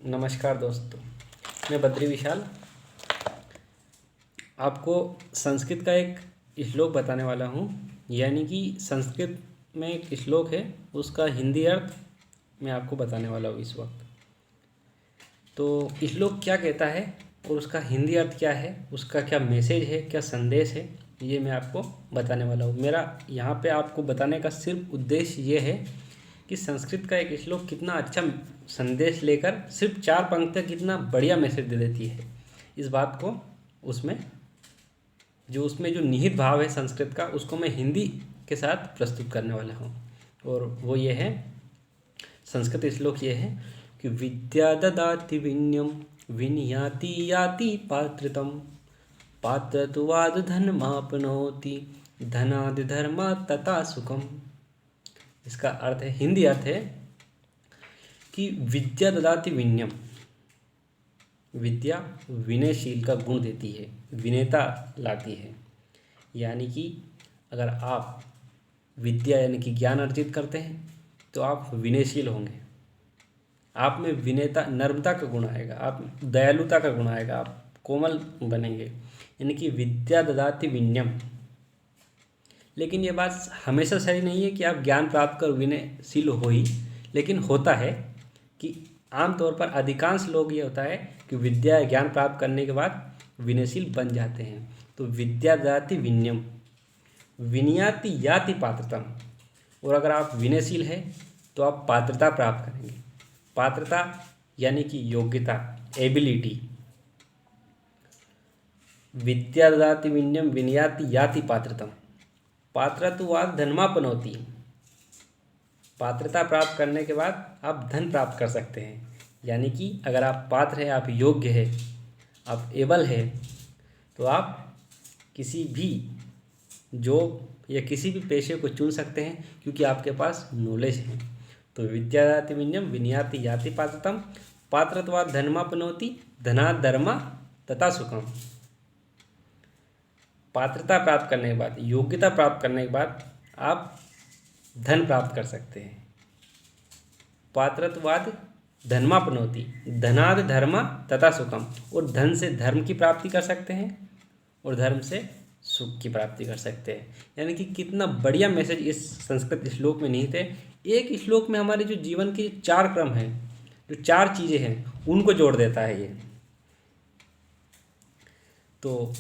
नमस्कार दोस्तों, मैं बद्री विशाल आपको संस्कृत का एक श्लोक बताने वाला हूँ। यानी कि संस्कृत में एक श्लोक है, उसका हिंदी अर्थ मैं आपको बताने वाला हूँ इस वक्त। तो श्लोक क्या कहता है और उसका हिंदी अर्थ क्या है, उसका क्या मैसेज है, क्या संदेश है, ये मैं आपको बताने वाला हूँ। मेरा यहाँ पे आपको बताने का सिर्फ उद्देश्य ये है कि संस्कृत का एक श्लोक कितना अच्छा संदेश लेकर सिर्फ 4 पंक्तियाँ कितना बढ़िया मैसेज दे देती है। इस बात को उसमें जो निहित भाव है संस्कृत का, उसको मैं हिंदी के साथ प्रस्तुत करने वाला हूँ। और वो ये है, संस्कृत श्लोक ये है कि विद्या ददाति विनयम विनयाति याति पात्रतम पात्रत्वाद धनमाप्नोति धनादि धर्मा तथा सुखम। इसका अर्थ है, हिंदी अर्थ है कि विद्या ददाति विनयम, विद्या विनयशील का गुण देती है, विनयता लाती है। यानी कि अगर आप विद्या यानी कि ज्ञान अर्जित करते हैं तो आप विनयशील होंगे, आप में विनयता नर्मता का गुण आएगा, आप दयालुता का गुण आएगा, आप कोमल बनेंगे। यानी कि विद्या ददाति विनयम। लेकिन ये बात हमेशा सही नहीं है कि आप ज्ञान प्राप्त कर विनयशील हो ही, लेकिन होता है कि आमतौर पर अधिकांश लोग ये होता है कि विद्या ज्ञान प्राप्त करने के बाद विनयशील बन जाते हैं। तो विद्या ददाति विनयम विनयाति याति पात्रतम। और अगर आप विनयशील हैं तो आप पात्रता प्राप्त करेंगे। पात्रता यानी कि योग्यता, एबिलिटी। विद्या ददाति विनयम विनयाति याति पात्रतम पात्रत्वाद धनमाप्नोति। पात्रता प्राप्त करने के बाद आप धन प्राप्त कर सकते हैं। यानी कि अगर आप पात्र हैं, आप योग्य हैं, आप एबल हैं, तो आप किसी भी जॉब या किसी भी पेशे को चुन सकते हैं, क्योंकि आपके पास नॉलेज है। तो विद्या ददाति विनयम विनयाति याति पात्रतम पात्रत्वाद धनमाप्नोति धनात् धर्मा तथा सुखम। पात्रता प्राप्त करने के बाद, योग्यता प्राप्त करने के बाद आप धन प्राप्त कर सकते हैं। पात्रत्वाद धर्माप्नोति धनाद धर्मा तथा सुखम। और धन से धर्म की प्राप्ति कर सकते हैं और धर्म से सुख की प्राप्ति कर सकते हैं। यानी कि कितना बढ़िया मैसेज इस संस्कृत श्लोक में निहित है। एक श्लोक में हमारे जो जीवन के 4 क्रम हैं, जो 4 चीज़ें हैं, उनको जोड़ देता है ये। तो